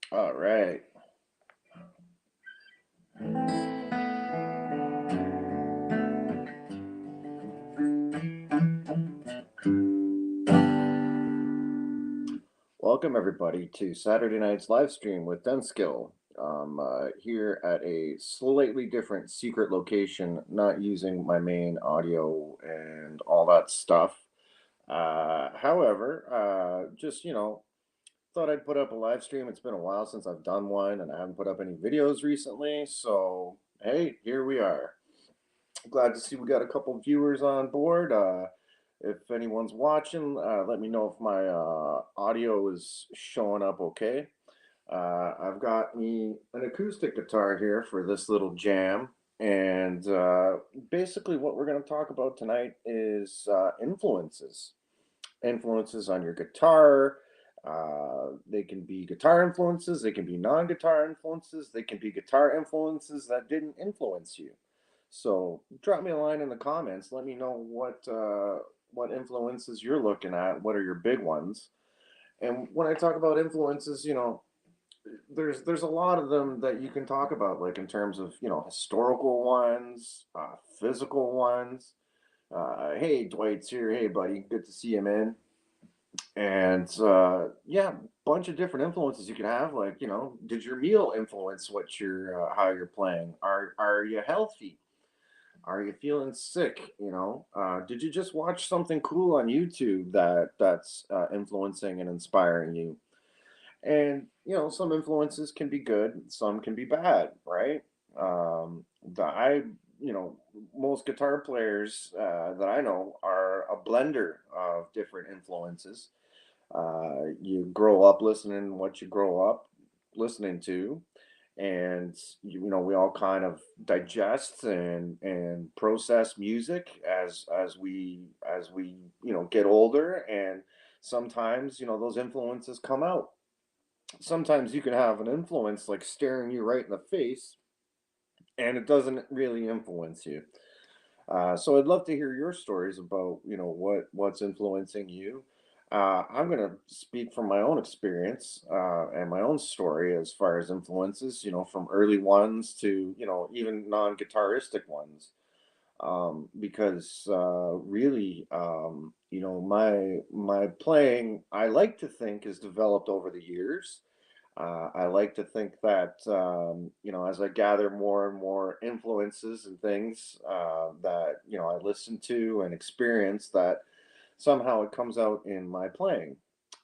All right. Welcome everybody to Saturday night's live stream with Denskill. Here at a slightly different secret location, not using my main audio and all that stuff. However, just thought I'd put up a live stream. It's been a while since I've done one, and I haven't put up any videos recently. So hey, here we are. Glad to see we got a couple viewers on board. If anyone's watching, let me know if my audio is showing up okay. I've got me an acoustic guitar here for this little jam. And basically, what we're going to talk about tonight is influences. Influences on your guitar. They can be guitar influences, they can be non guitar influences, they can be guitar influences that didn't influence you. So drop me a line in the comments. Let me know what influences you're looking at. What are your big ones? And when I talk about influences, there's a lot of them that you can talk about, like in terms of historical ones, physical ones. Hey, Dwight's here. Hey, buddy, good to see you, man. And yeah, bunch of different influences you can have. Like did your meal influence what you're how you're playing? Are you healthy? Are you feeling sick? Did you just watch something cool on YouTube that's influencing and inspiring you? And some influences can be good, some can be bad, right? The I you know Most guitar players that I know are a blender of different influences. You grow up listening what you grow up listening to, and we all kind of digest and process music as we get older, and sometimes those influences come out. Sometimes you can have an influence like staring you right in the face, and it doesn't really influence you. So I'd love to hear your stories about what's influencing you. I'm going to speak from my own experience and my own story as far as influences. From early ones to even non-guitaristic ones. Because really, my playing, I like to think, has developed over the years. I like to think that as I gather more and more influences and things that I listen to and experience, that somehow it comes out in my playing.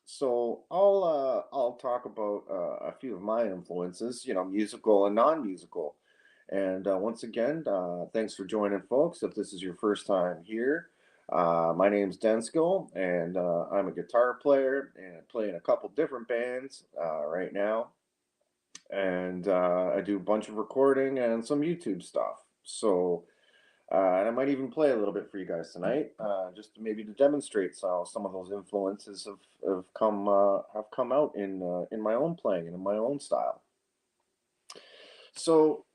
So I'll talk about a few of my influences, musical and non-musical. And once again, thanks for joining, folks. If this is your first time here, my name's Denskill, and I'm a guitar player and I play in a couple different bands right now. And I do a bunch of recording and some YouTube stuff. So, and I might even play a little bit for you guys tonight, just maybe to demonstrate how some of those influences have come out in my own playing and in my own style. So,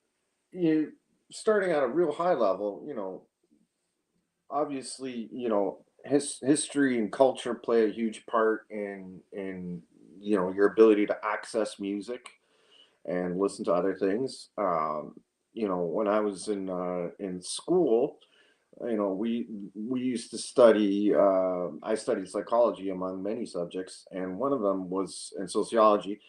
you starting at a real high level, obviously, history and culture play a huge part in your ability to access music and listen to other things. When I was in school, we used to study. I studied psychology among many subjects, and one of them was in sociology.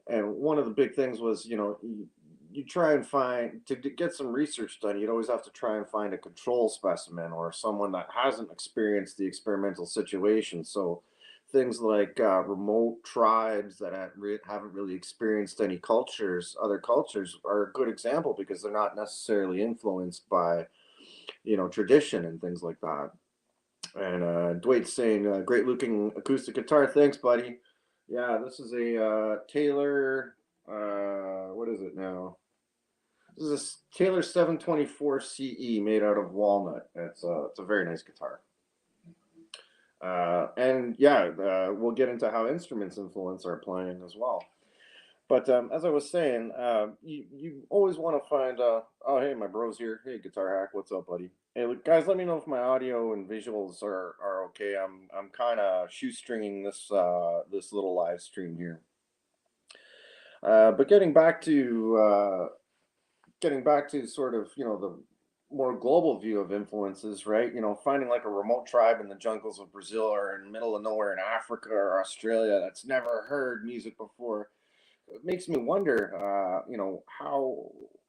And one of the big things was, you try and find to get some research done. You'd always have to try and find a control specimen or someone that hasn't experienced the experimental situation. So things like remote tribes that haven't really experienced any cultures, other cultures, are a good example because they're not necessarily influenced by tradition and things like that. And Dwight's saying, "Great looking acoustic guitar. Thanks, buddy." Yeah, this is a Taylor. What is it now? This is a Taylor 724 CE made out of walnut. It's a very nice guitar. And yeah, we'll get into how instruments influence our playing as well. But as I was saying, you always want to find. Oh, hey, my bro's here. Hey, Guitar Hack, what's up, buddy? Hey, look, guys, let me know if my audio and visuals are okay. I'm kind of shoestringing this little live stream here. But getting back to sort of, the more global view of influences, right? Finding like a remote tribe in the jungles of Brazil or in the middle of nowhere in Africa or Australia that's never heard music before, it makes me wonder,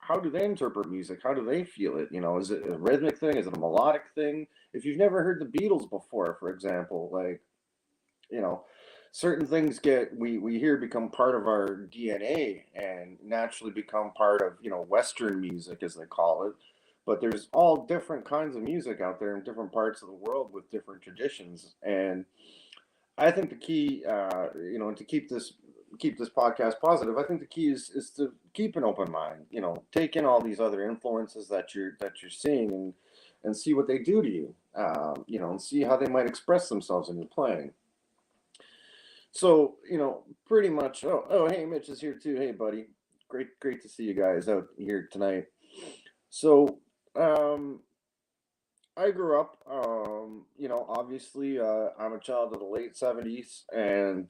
how do they interpret music? How do they feel it? Is it a rhythmic thing? Is it a melodic thing? If you've never heard the Beatles before, for example, like, you know, certain things we hear become part of our DNA and naturally become part of, Western music as they call it. But there's all different kinds of music out there in different parts of the world with different traditions. And I think the key, to keep this podcast positive, I think the key is to keep an open mind. Take in all these other influences that you're seeing and see what they do to you. And see how they might express themselves in your playing. So, pretty much. Oh, hey, Mitch is here too. Hey, buddy. Great to see you guys out here tonight. So, um, I grew up, obviously, I'm a child of the late '70s, and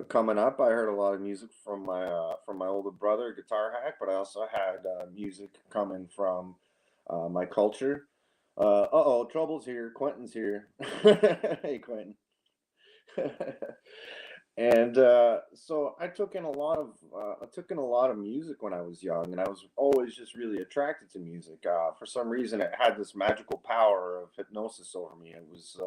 coming up, I heard a lot of music from my older brother, Guitar Hack, but I also had music coming from my culture. Oh, Trouble's here. Quentin's here. Hey, Quentin. And so I took in a lot of music when I was young, and I was always just really attracted to music. For some reason, it had this magical power of hypnosis over me. It was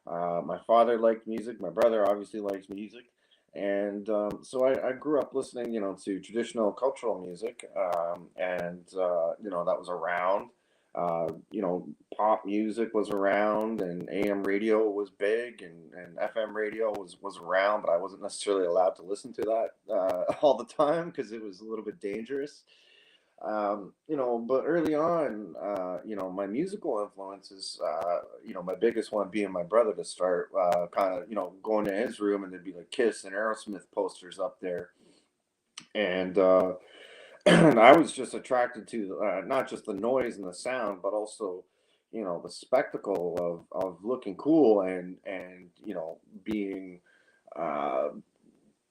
My father liked music, my brother obviously likes music, and so I grew up listening, to traditional cultural music, and that was around. Pop music was around, and AM radio was big, and FM radio was around, but I wasn't necessarily allowed to listen to that all the time because it was a little bit dangerous. But early on, my musical influences, my biggest one being my brother to start, kind of, going to his room and there'd be like Kiss and Aerosmith posters up there. And and I was just attracted to not just the noise and the sound, but also, the spectacle of looking cool and being uh,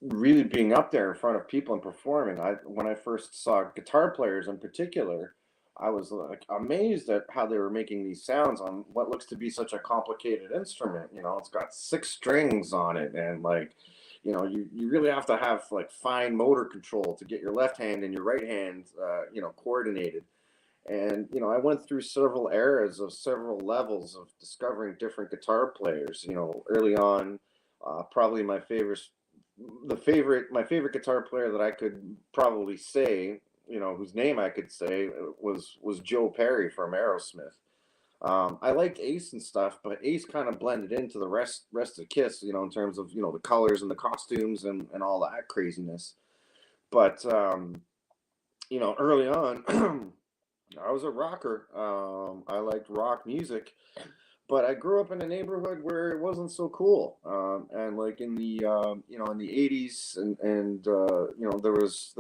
really being up there in front of people and performing. When I first saw guitar players in particular, I was like amazed at how they were making these sounds on what looks to be such a complicated instrument. It's got six strings on it, and like, you really have to have like fine motor control to get your left hand and your right hand, coordinated. And I went through several eras of several levels of discovering different guitar players. Early on, probably my favorite guitar player that I could probably say, whose name I could say, was Joe Perry from Aerosmith. I liked Ace and stuff, but Ace kind of blended into the rest of Kiss, in terms of the colors and the costumes and all that craziness. But early on, I was a rocker. I liked rock music, but I grew up in a neighborhood where it wasn't so cool. And like in the '80s, and there was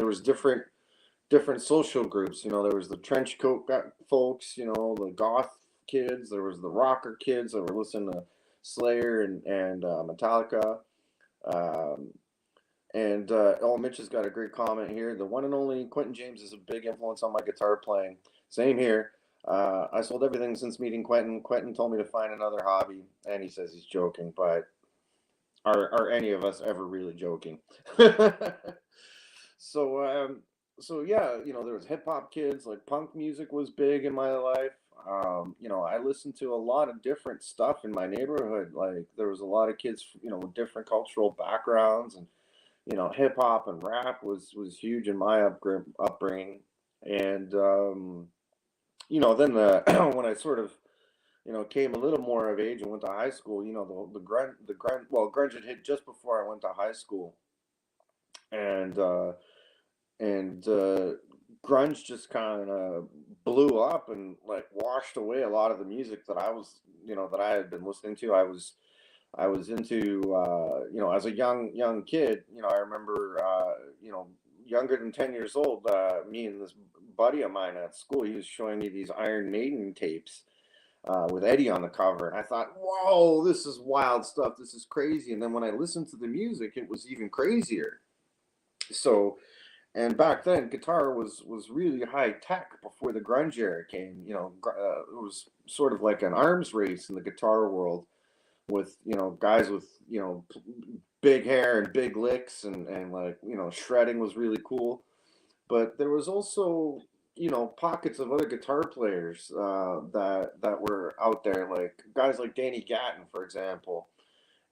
different social groups. There was the trench coat folks, the goth kids. There was the rocker kids that were listening to Slayer and Metallica. Um, and Mitch has got a great comment here. The one and only Quentin James is a big influence on my guitar playing. Same here. I sold everything since meeting Quentin. Quentin told me to find another hobby, and he says he's joking, but are any of us ever really joking? so yeah, there was hip hop kids. Like punk music was big in my life. I listened to a lot of different stuff in my neighborhood. Like there was a lot of kids, with different cultural backgrounds, and hip hop and rap was huge in my upbringing. And then when I sort of came a little more of age and went to high school, grunge had hit just before I went to high school, and grunge just kind of blew up and like washed away a lot of the music that that I had been listening to. I was into, as a young kid. I remember, younger than 10 years old, me and this buddy of mine at school, he was showing me these Iron Maiden tapes. with Eddie on the cover, and I thought, whoa, this is wild stuff. This is crazy. And then when I listened to the music, it was even crazier. So, and back then, guitar was really high tech before the grunge era came. It was sort of like an arms race in the guitar world with guys with big hair and big licks, and like shredding was really cool. But there was also pockets of other guitar players that were out there, like guys like Danny Gatton, for example.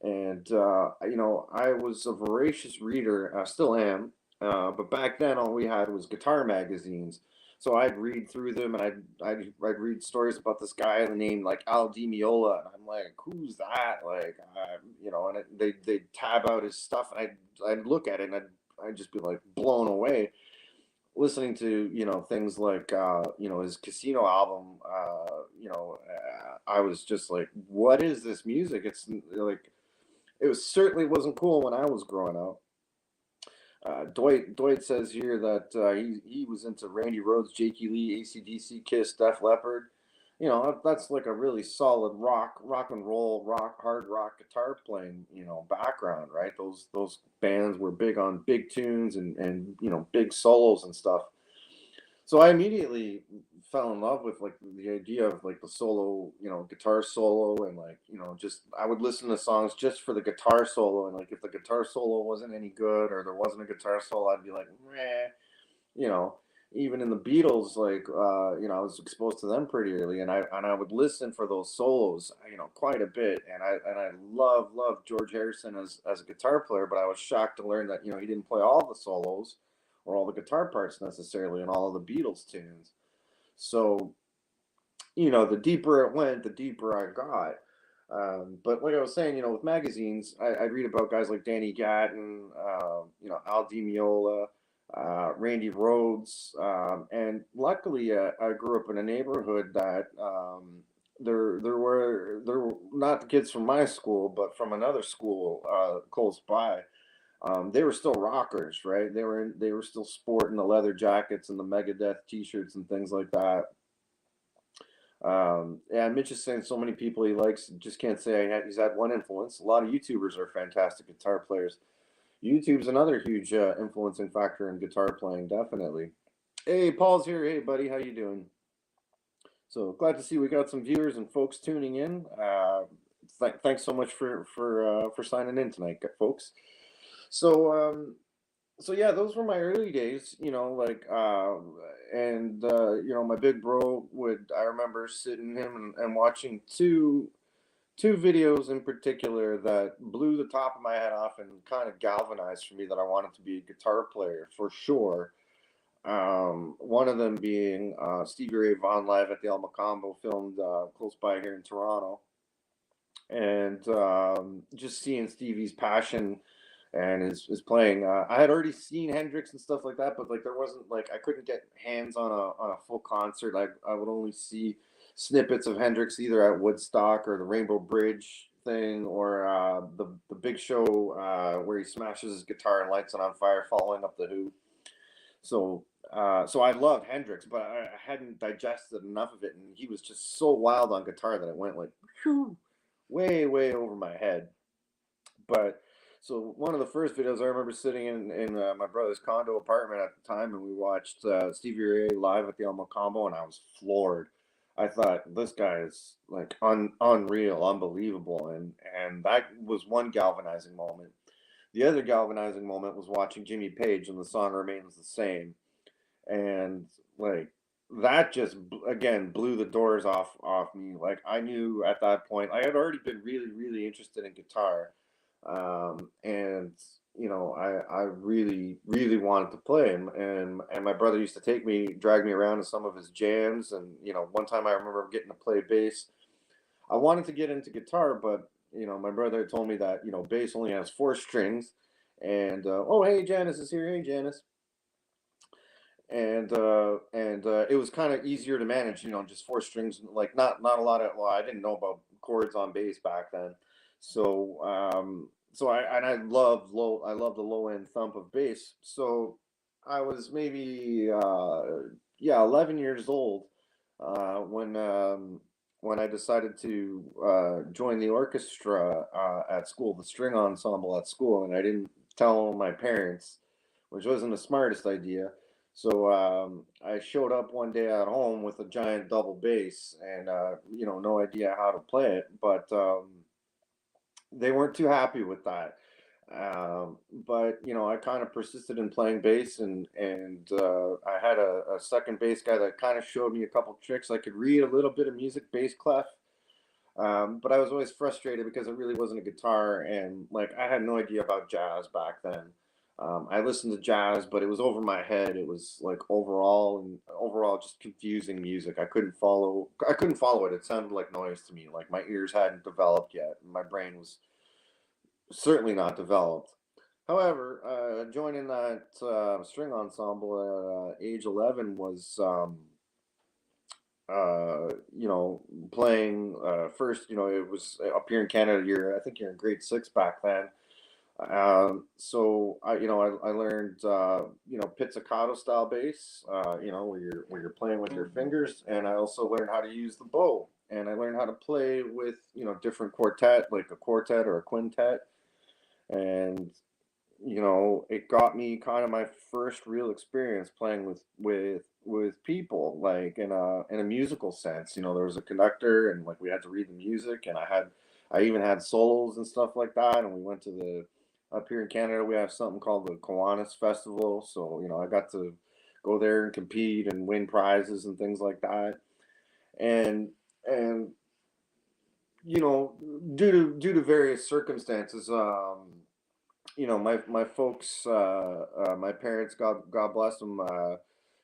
And I was a voracious reader. I still am. But back then, all we had was guitar magazines. So I'd read through them, and I'd read stories about this guy named like Al Di Meola, and I'm like, who's that? Like, and they'd tab out his stuff, and I'd look at it, and I'd just be like blown away listening to things like his Casino album. I was just like, what is this music? It's like it was certainly wasn't cool when I was growing up. Dwight says here that he was into Randy Rhoads, Jakey Lee, AC/DC, Kiss, Def Leppard. That's like a really solid rock and roll, hard rock guitar playing background, right? Those bands were big on big tunes and big solos and stuff. So I immediately fell in love with like the idea of like the solo, guitar solo, and like just I would listen to songs just for the guitar solo, and like if the guitar solo wasn't any good or there wasn't a guitar solo, I'd be like, meh, you know. Even in the Beatles, like I was exposed to them pretty early, and I would listen for those solos, quite a bit, and I love George Harrison as a guitar player, but I was shocked to learn that he didn't play all the solos or all the guitar parts necessarily in all of the Beatles tunes. So, the deeper it went, the deeper I got. But like I was saying, with magazines, I read about guys like Danny Gatton, Al Di Meola, Randy Rhoads, and luckily, I grew up in a neighborhood that there were not the kids from my school, but from another school close by. They were still rockers, right? They were still sporting the leather jackets and the Megadeth T-shirts and things like that. And Mitch is saying so many people he likes, just can't say he's had one influence. A lot of YouTubers are fantastic guitar players. YouTube's another huge influencing factor in guitar playing, definitely. Hey, Paul's here. Hey, buddy, how you doing? So glad to see we got some viewers and folks tuning in. Thanks so much for signing in tonight, folks. So so yeah, those were my early days, like and my big bro would I remember sitting him and watching two videos in particular that blew the top of my head off and kind of galvanized for me that I wanted to be a guitar player for sure. One of them being Stevie Ray Vaughan live at the El Macambo, filmed close by here in Toronto, and just seeing Stevie's passion and his playing. I had already seen Hendrix and stuff like that, but like there wasn't like I couldn't get hands on a full concert. I would only see snippets of Hendrix either at Woodstock or the Rainbow Bridge thing, or the big show where he smashes his guitar and lights it on fire, following up the Who. So I loved Hendrix, but I hadn't digested enough of it, and he was just so wild on guitar that it went like whew, way over my head. But so one of the first videos I remember sitting in my brother's condo apartment at the time, and we watched Stevie Ray live at the Elmo Combo, and I was floored. I thought this guy is like unreal, unbelievable, and that was one galvanizing moment. The other galvanizing moment was watching Jimmy Page, and the song remains the same, and like that just again blew the doors off me. Like I knew at that point I had already been really interested in guitar, and I really wanted to play, and my brother used to drag me around to some of his jams, and one time I remember getting to play bass. I wanted to get into guitar, but my brother told me that bass only has four strings, and oh hey, Janice is here. Hey, Janice. And it was kind of easier to manage, just four strings, like not a lot of. Well, I didn't know about chords on bass back then, so I love the low end thump of bass. So I was maybe 11 years old when when I decided to join the orchestra at school, the string ensemble at school, and I didn't tell my parents, which wasn't the smartest idea. So I showed up one day at home with a giant double bass and no idea how to play it, but they weren't too happy with that. But I kind of persisted in playing bass, and I had a second bass guy that kind of showed me a couple tricks. I could read a little bit of music, bass clef, but I was always frustrated because it really wasn't a guitar, and like I had no idea about jazz back then. I listened to jazz, but it was over my head. It was like overall just confusing music. I couldn't follow. I couldn't follow it. It sounded like noise to me. Like my ears hadn't developed yet. My brain was certainly not developed. However, joining that string ensemble at age 11 was, playing first. It was up here in Canada. I think you're in grade six back then. So I learned, pizzicato style bass, where you're playing with your fingers, and I also learned how to use the bow, and I learned how to play with, different quartet, like a quartet or a quintet, and it got me kind of my first real experience playing with people, like in a musical sense. There was a conductor, and like we had to read the music, and I even had solos and stuff like that. And we went to the up here in Canada, we have something called the Kiwanis Festival. So I got to go there and compete and win prizes and things like that. And you know due to various circumstances, my folks, my parents, God bless them,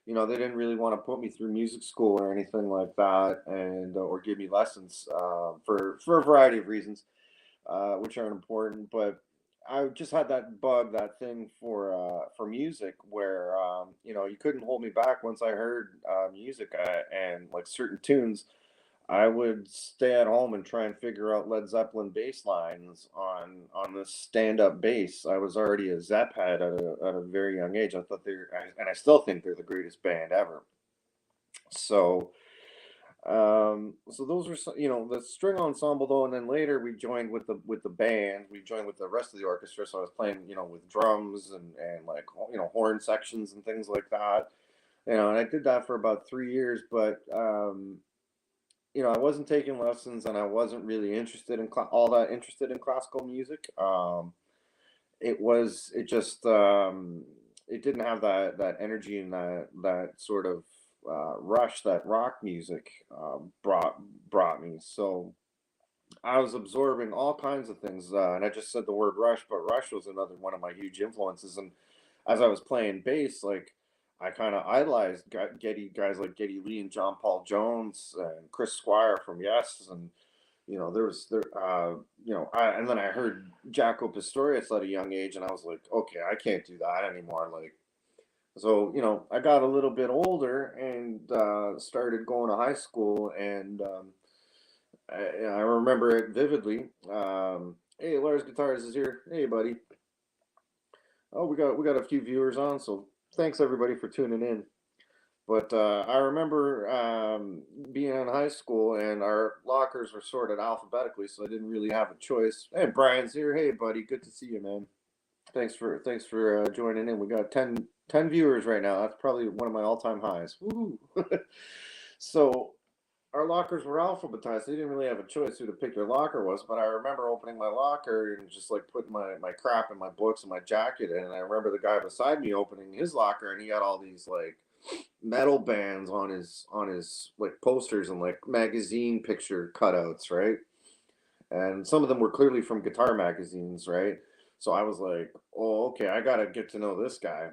they didn't really want to put me through music school or anything like that, and or give me lessons for a variety of reasons, which aren't important. But I just had that bug, that thing for music, where you couldn't hold me back once I heard music, and like certain tunes. I would stay at home and try and figure out Led Zeppelin bass lines on the stand-up bass. I was already a Zepp head at a very young age. I thought and I still think they're the greatest band ever. So, so those were the string ensemble though, and then later we joined with the band. We joined with the rest of the orchestra. So I was playing, with drums and like horn sections and things like that. And I did that for about 3 years, but I wasn't taking lessons, and I wasn't really all that interested in classical music. It just it didn't have that energy and that sort of rush that rock music brought me. So I was absorbing all kinds of things, and I just said the word Rush, but Rush was another one of my huge influences. And as I was playing bass, like I kind of idolized Getty guys like Geddy Lee and John Paul Jones and Chris Squire from Yes, and there was there, and then I heard Jaco Pastorius at a young age, and I was like, okay, I can't do that anymore. Like, so I got a little bit older and started going to high school, and I remember it vividly. Hey, Lars Guitars is here. Hey, buddy. Oh, we got a few viewers on, so thanks everybody for tuning in. But I remember being in high school, and our lockers were sorted alphabetically, so I didn't really have a choice. Hey, Brian's here. Hey, buddy. Good to see you, man. Thanks for joining in. We got ten viewers right now. That's probably one of my all-time highs. Woo! So our lockers were alphabetized. So they didn't really have a choice who to pick their locker was. But I remember opening my locker and just like putting my crap and my books and my jacket in. And I remember the guy beside me opening his locker, and he had all these like metal bands on his like posters and like magazine picture cutouts, right? And some of them were clearly from guitar magazines, right? So I was like, oh, okay, I gotta get to know this guy.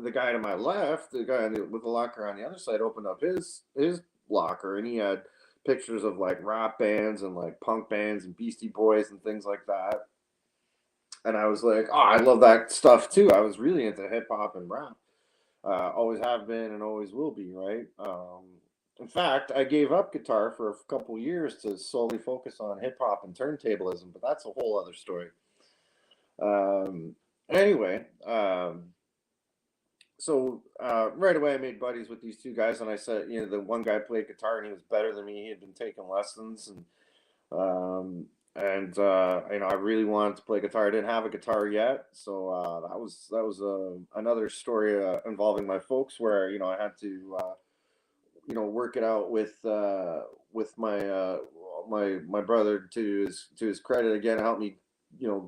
The guy to my left, the guy with the locker on the other side, opened up his locker, and he had pictures of like rap bands and like punk bands and Beastie Boys and things like that. And I was like, oh, I love that stuff too. I was really into hip hop and rap. Always have been and always will be, right? In fact, I gave up guitar for a couple years to solely focus on hip hop and turntablism, but that's a whole other story. Um, anyway, right away I made buddies with these two guys, and I said, the one guy played guitar and he was better than me. He had been taking lessons, um, I really wanted to play guitar. I didn't have a guitar yet, so that was another story involving my folks, where I had to work it out with my brother. To his credit, again, helped me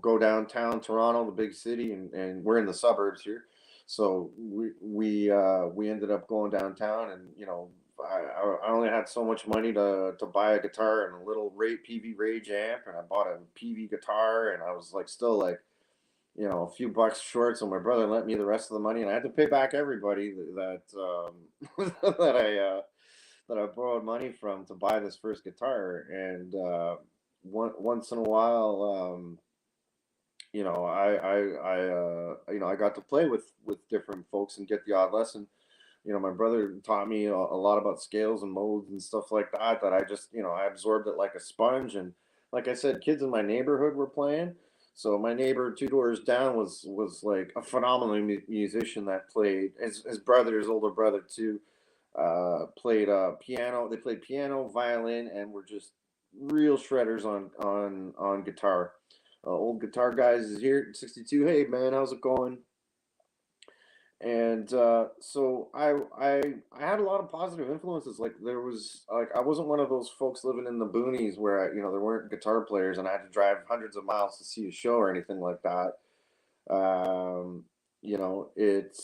go downtown Toronto, the big city, and we're in the suburbs here. So we ended up going downtown, and I only had so much money to buy a guitar and a little PV Rage amp, and I bought a PV guitar, and I was like still like a few bucks short. So my brother lent me the rest of the money, and I had to pay back everybody that I borrowed money from to buy this first guitar. And once in a while, I got to play with different folks and get the odd lesson. My brother taught me a lot about scales and modes and stuff like that. That I just I absorbed it like a sponge. And like I said, kids in my neighborhood were playing. So my neighbor two doors down was like a phenomenal musician that played. His brother, his older brother too, played piano. They played piano, violin, and were just real shredders on guitar. Old guitar guys is here, 62. Hey man, how's it going? And so I had a lot of positive influences. Like there was like I wasn't one of those folks living in the boonies where there weren't guitar players and I had to drive hundreds of miles to see a show or anything like that. Um, you know, it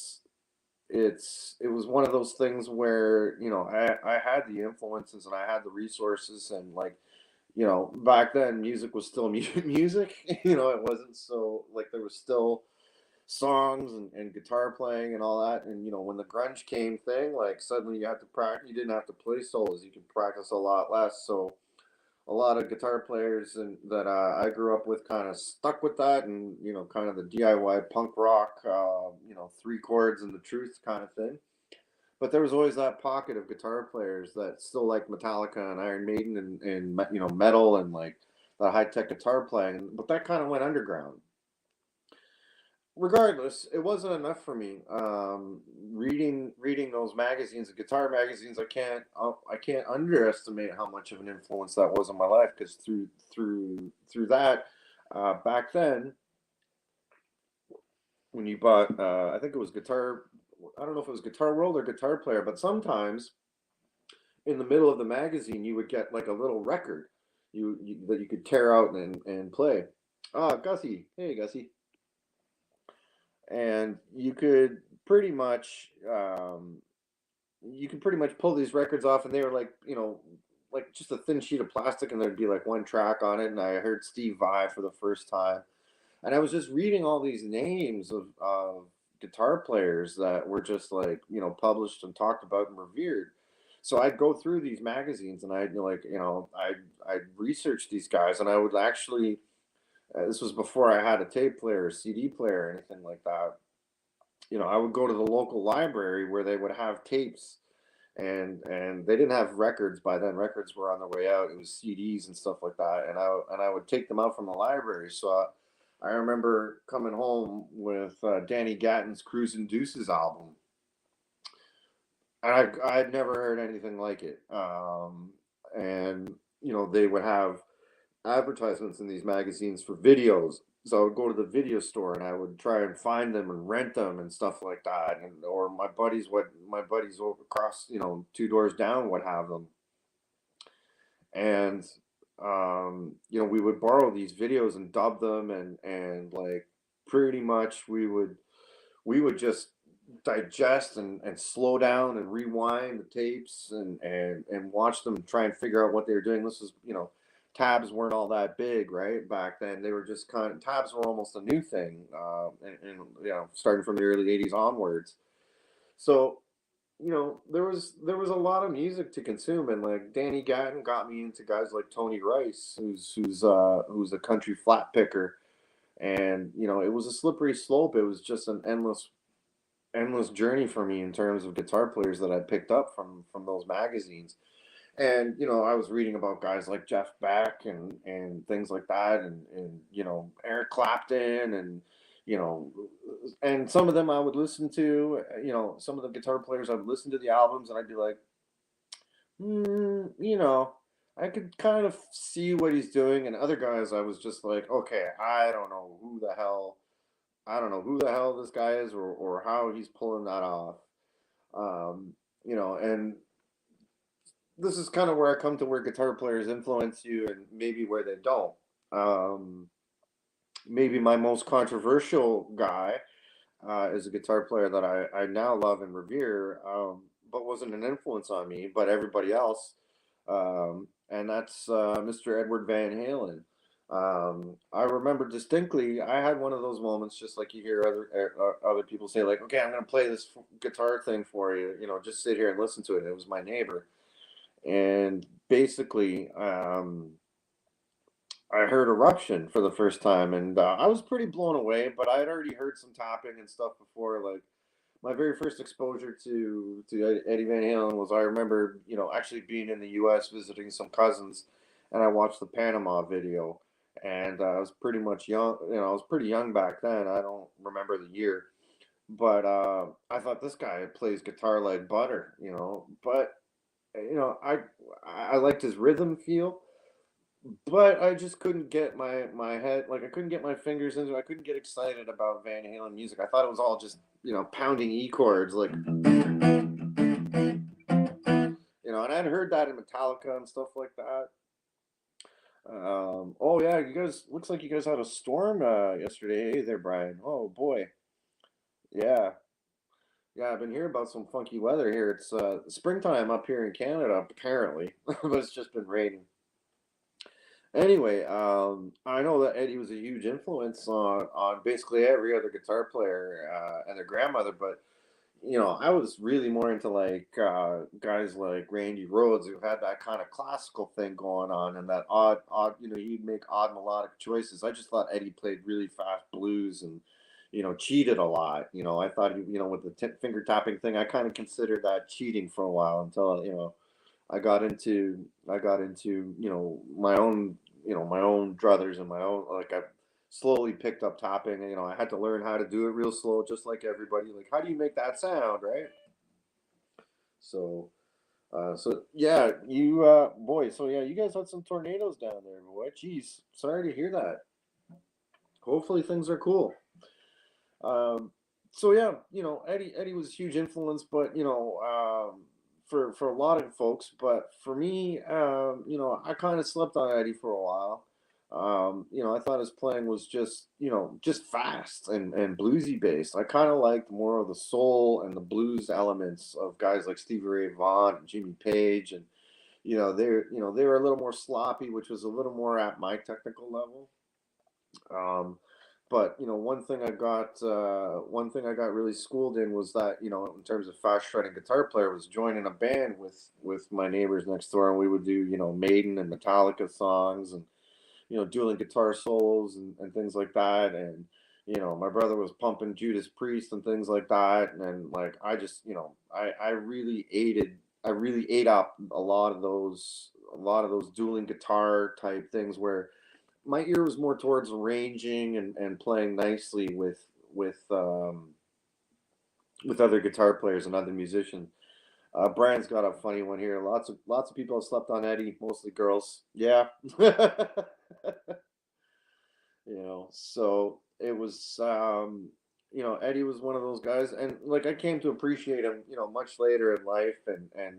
was one of those things where I had the influences and I had the resources, and like back then music was still music. It wasn't so like there was still songs and guitar playing and all that. And when the grunge came thing, like suddenly you had to practice. You didn't have to play solos, you could practice a lot less. So a lot of guitar players and that I grew up with kind of stuck with that, and kind of the DIY punk rock, three chords and the truth kind of thing. But there was always that pocket of guitar players that still like Metallica and Iron Maiden and metal and like the high tech guitar playing. But that kind of went underground. Regardless, it wasn't enough for me. Reading those magazines, the guitar magazines, I can't underestimate how much of an influence that was on my life. Because through that, back then, when you bought, I think it was guitar. I don't know if it was Guitar World or Guitar Player, but sometimes in the middle of the magazine you would get like a little record that you could tear out and play. Ah, Gussie, hey Gussie. And you could pretty much pull these records off, and they were like just a thin sheet of plastic, and there'd be like one track on it. And I heard Steve Vai for the first time, and I was just reading all these names of guitar players that were just like published and talked about and revered. So I'd go through these magazines, and I'd research these guys, and I would actually, this was before I had a tape player, CD player, or anything like that. I would go to the local library where they would have tapes, and they didn't have records by then. Records were on their way out. It was CDs and stuff like that, and I would take them out from the library. So I remember coming home with Danny Gatton's Cruisin' Deuces album, and I'd never heard anything like it. And they would have advertisements in these magazines for videos. So I would go to the video store and I would try and find them and rent them and stuff like that. And or my buddies over across, two doors down would have them. And we would borrow these videos and dub them, and like pretty much we would just digest and slow down and rewind the tapes and watch them, try and figure out what they were doing. This was, tabs weren't all that big, right? Back then, they were just tabs were almost a new thing, and starting from the early '80s onwards. So there was a lot of music to consume, and like Danny Gatton got me into guys like Tony Rice, who's a country flat picker. And it was a slippery slope. It was just an endless journey for me in terms of guitar players that I picked up from those magazines. And I was reading about guys like Jeff Beck and things like that, and Eric Clapton, and you know and some of them I would listen to, some of the guitar players I would listen to the albums and I'd be like, you know, I could kind of see what he's doing, and other guys I was just like, okay, I don't know who the hell this guy is, or how he's pulling that off. And this is kind of where I come to where guitar players influence you and maybe where they don't. Um, Maybe my most controversial guy is a guitar player that I now love and revere, but wasn't an influence on me, but everybody else. And that's Mr. Edward Van Halen. I remember distinctly, I had one of those moments, just like you hear other people say, like, "Okay, I'm going to play this guitar thing for you. Just sit here and listen to it." And it was my neighbor, and basically, I heard Eruption for the first time, and I was pretty blown away. But I had already heard some tapping and stuff before. Like my very first exposure to Eddie Van Halen was, I remember, actually being in the U.S. visiting some cousins, and I watched the Panama video, and I was pretty much young. I was pretty young back then. I don't remember the year, but I thought this guy plays guitar like butter. But I liked his rhythm feel, but I just couldn't get my head, like I couldn't get my fingers into it. I couldn't get excited about Van Halen music. I thought it was all just, pounding E chords, like, and I'd heard that in Metallica and stuff like that. Oh yeah, you guys, looks like you guys had a storm yesterday. Hey there, Brian. Oh boy. Yeah. Yeah, I've been hearing about some funky weather here. It's springtime up here in Canada, apparently, but it's just been raining. Anyway, I know that Eddie was a huge influence on basically every other guitar player and their grandmother, but I was really more into like guys like Randy Rhoads, who had that kind of classical thing going on and that odd, he'd make odd melodic choices. I just thought Eddie played really fast blues and cheated a lot. I thought with the finger tapping thing, I kind of considered that cheating for a while until I got into my own druthers and my own, like, I slowly picked up tapping. I had to learn how to do it real slow, just like everybody. Like, how do you make that sound, right? So so yeah, so yeah, you guys had some tornadoes down there, boy. Jeez, sorry to hear that. Hopefully things are cool. Um, so yeah, Eddie was a huge influence, but for a lot of folks, but for me, I kind of slept on Eddie for a while. I thought his playing was just fast and bluesy based. I kind of liked more of the soul and the blues elements of guys like Stevie Ray Vaughan and Jimmy Page, and they were a little more sloppy, which was a little more at my technical level. Um, but one thing I got really schooled in was that, in terms of fast shredding guitar player, was joining a band with my neighbors next door, and we would do Maiden and Metallica songs, and doing guitar solos and things like that. And my brother was pumping Judas Priest and things like that, and then, like, I just I really ate up a lot of those dueling guitar type things, where my ear was more towards arranging and playing nicely with other guitar players and other musicians. Brian's got a funny one here. Lots of people have slept on Eddie, mostly girls. Yeah. So it was, Eddie was one of those guys, and like I came to appreciate him, much later in life, and I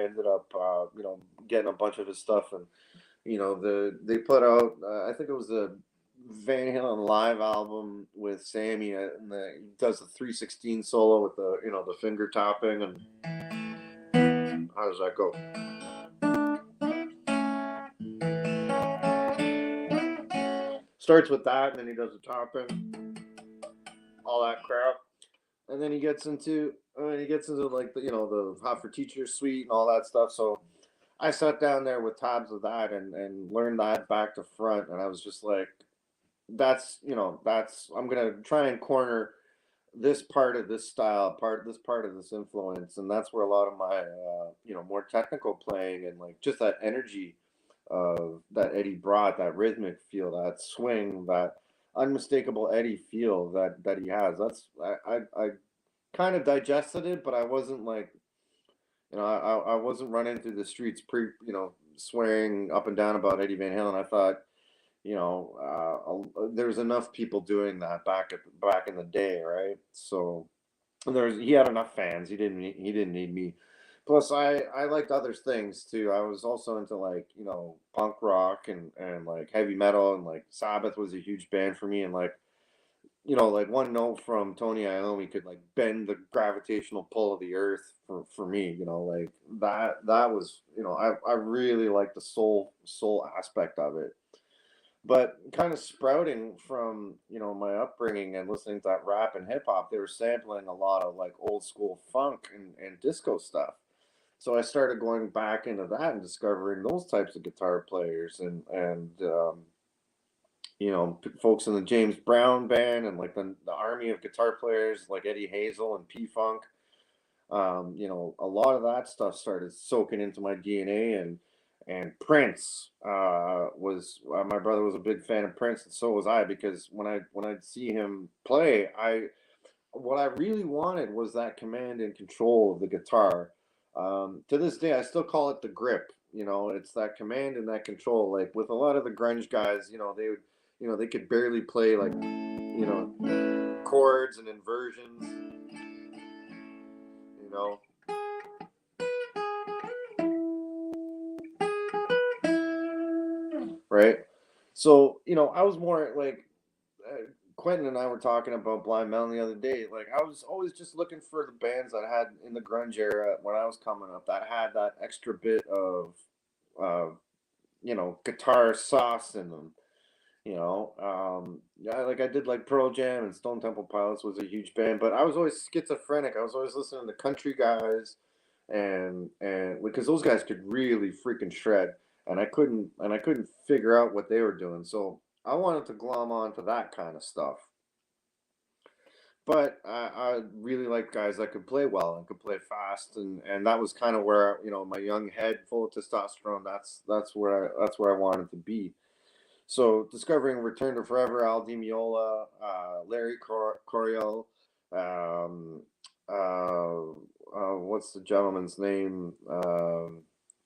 ended up, getting a bunch of his stuff, and they put out, I think it was the Van Halen live album with Sammy, and he does the 316 solo with the finger tapping, and how does that go? Starts with that, and then he does the tapping, all that crap, and then he gets into like the Hot for Teachers suite and all that stuff. So I sat down there with tabs of that and learned that back to front, and I was just like, that's I'm gonna try and corner this part of this style, part of this influence, and that's where a lot of my more technical playing and like just that energy that Eddie brought, that rhythmic feel, that swing, unmistakable Eddie feel that he has. That's I kind of digested it, but I wasn't like, I wasn't running through the streets swearing up and down about Eddie Van Halen. I thought, there's enough people doing that back in the day, right? So he had enough fans. He didn't need me. Plus, I liked other things too. I was also into like punk rock and like heavy metal, and like Sabbath was a huge band for me. And like like one note from Tony Iommi could like bend the gravitational pull of the earth for me. Like that was I really like the soul aspect of it. But kind of sprouting from my upbringing and listening to that rap and hip hop, they were sampling a lot of like old school funk and disco stuff. So I started going back into that and discovering those types of guitar players and folks in the James Brown band, and like the army of guitar players like Eddie Hazel and P Funk. A lot of that stuff started soaking into my DNA, and Prince was my brother was a big fan of Prince, and so was I, because when I'd see him play, I what I really wanted was that command and control of the guitar. To this day, I still call it the grip. It's that command and that control. Like with a lot of the grunge guys, they would, they could barely play like, chords and inversions. You know, right? So, I was more like Quentin and I were talking about Blind Melon the other day. Like, I was always just looking for the bands that had in the grunge era when I was coming up that had that extra bit of, uh, guitar sauce in them. Yeah, like I did like Pearl Jam and Stone Temple Pilots was a huge band, but I was always schizophrenic. I was always listening to country guys, and because those guys could really freaking shred, and I couldn't figure out what they were doing. So I wanted to glom on to that kind of stuff. But I really liked guys that could play well and could play fast, and that was kind of where my young head full of testosterone. That's where I wanted to be. So discovering Return to Forever, Al Di Meola, Larry Coryell, um, what's the gentleman's name?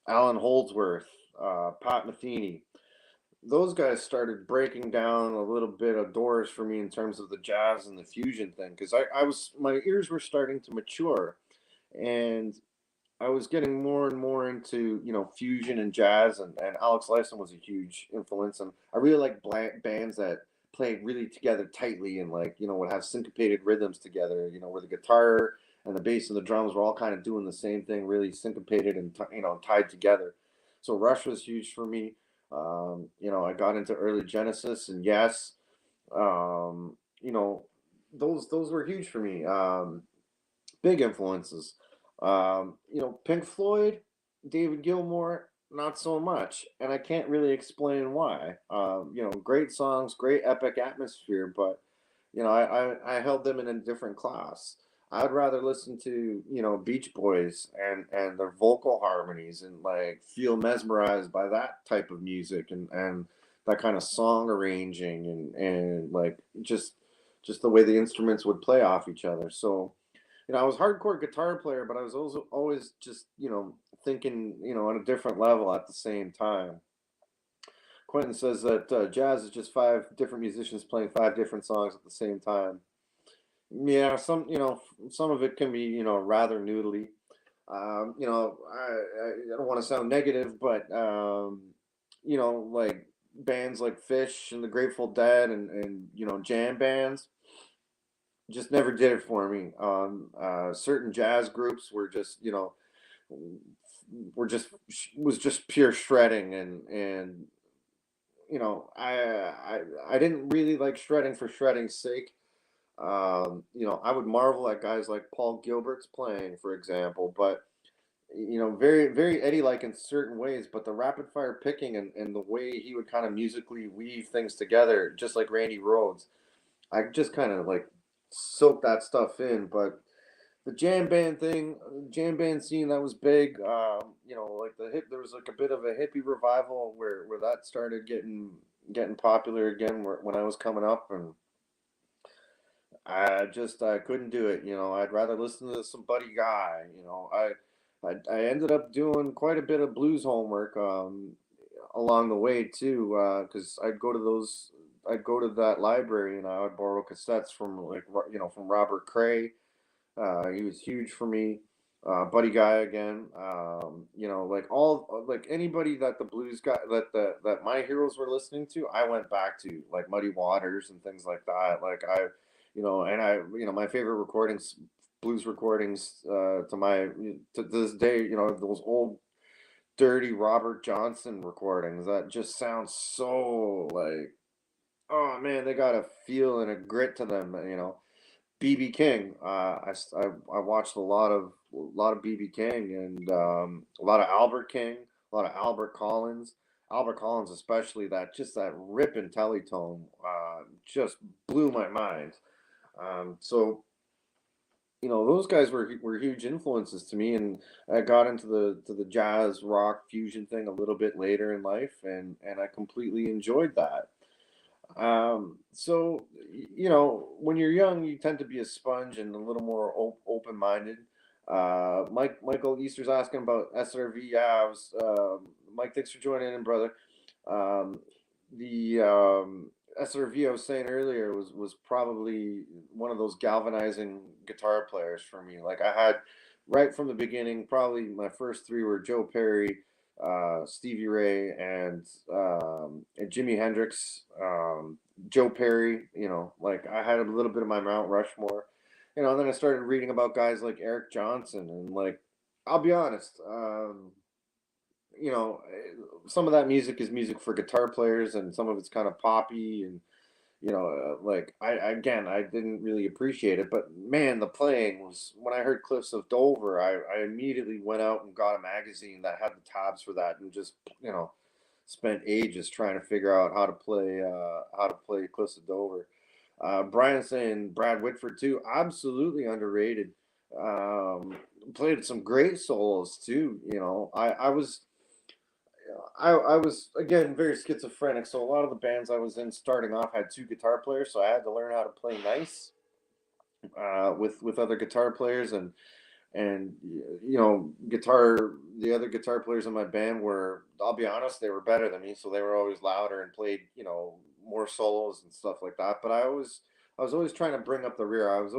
Alan Holdsworth, Pat Metheny. Those guys started breaking down a little bit of doors for me in terms of the jazz and the fusion thing, because my ears were starting to mature, and I was getting more and more into fusion and jazz, and Alex Lifeson was a huge influence, and I really like bands that play really together tightly, and like would have syncopated rhythms together, where the guitar and the bass and the drums were all kind of doing the same thing, really syncopated and tied together. So Rush was huge for me. I got into early Genesis, and yes, um, you know, those were huge for me. Big influences. Pink Floyd, David Gilmour, not so much, and I can't really explain why. Great songs, great epic atmosphere, but I held them in a different class. I'd rather listen to Beach Boys and their vocal harmonies, and like feel mesmerized by that type of music, and that kind of song arranging, and like just the way the instruments would play off each other. So I was a hardcore guitar player, but I was also always just, thinking, on a different level at the same time. Quentin says that jazz is just five different musicians playing five different songs at the same time. Yeah, some of it can be, rather noodly. I don't want to sound negative, but, like bands like Fish and the Grateful Dead and jam bands just never did it for me. Certain jazz groups were just, were just was just pure shredding, and I didn't really like shredding for shredding's sake. I would marvel at guys like Paul Gilbert's playing, for example, but very very Eddie like in certain ways, but the rapid fire picking and the way he would kind of musically weave things together, just like Randy Rhoads, I just kind of like soak that stuff in. But the jam band scene that was big. Like there was like a bit of a hippie revival where that started getting getting popular again when I was coming up, and I couldn't do it. I'd rather listen to some Buddy Guy. I ended up doing quite a bit of blues homework along the way too, because I'd go to that library and I would borrow cassettes from from Robert Cray. He was huge for me. Buddy Guy again. Like anybody that the blues guy that my heroes were listening to, I went back to like Muddy Waters and things like that. My favorite recordings, blues recordings, to this day, those old dirty Robert Johnson recordings that just sound so like, oh man, they got a feel and a grit to them. BB King. I watched a lot of BB King and a lot of Albert King, a lot of Albert Collins. Albert Collins, especially that ripping tone, just blew my mind. So those guys were huge influences to me, and I got into the jazz rock fusion thing a little bit later in life, and I completely enjoyed that. When you're young, you tend to be a sponge and a little more open-minded. Michael Easter's asking about SRV. Yeah, Mike. Thanks for joining in, brother. Um, the SRV I was saying earlier was probably one of those galvanizing guitar players for me. Like I had right from the beginning, probably my first three were Joe Perry, Stevie Ray, and Jimi Hendrix. Joe Perry. Like I had a little bit of my Mount Rushmore. And then I started reading about guys like Eric Johnson, and like I'll be honest. Some of that music is music for guitar players, and some of it's kind of poppy, and like I didn't really appreciate it, but man, the playing was when I heard Cliffs of Dover, I immediately went out and got a magazine that had the tabs for that, and just spent ages trying to figure out how to play Cliffs of Dover. Brian saying Brad Whitford too, absolutely underrated. Um, Played some great solos too. I was again very schizophrenic, so a lot of the bands I was in starting off had two guitar players, so I had to learn how to play nice with other guitar players, and guitar the other guitar players in my band were, I'll be honest, they were better than me, so they were always louder and played more solos and stuff like that. But I was always trying to bring up the rear. I was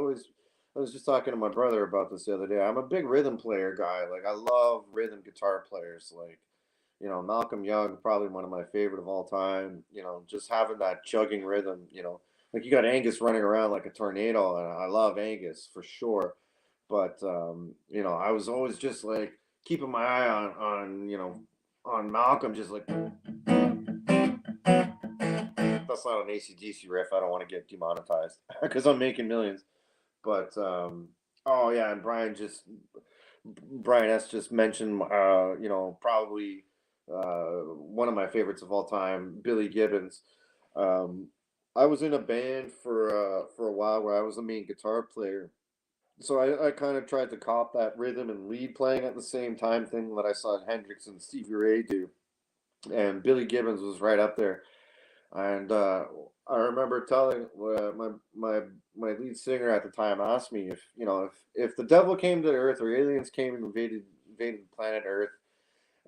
just talking to my brother about this the other day. I'm a big rhythm player guy. Like I love rhythm guitar players. Like Malcolm Young, probably one of my favorite of all time. Just having that chugging rhythm. Like you got Angus running around like a tornado, and I love Angus for sure. But I was always just like keeping my eye on Malcolm, just like that's not an ACDC riff. I don't want to get demonetized because I'm making millions. But oh yeah, and Brian S just mentioned probably one of my favorites of all time, Billy Gibbons. Um, I was in a band for a while where I was the main guitar player, so I kind of tried to cop that rhythm and lead playing at the same time thing that I saw Hendrix and Stevie Ray do, and Billy Gibbons was right up there. And I remember telling my lead singer at the time asked me if the devil came to Earth or aliens came and invaded planet Earth,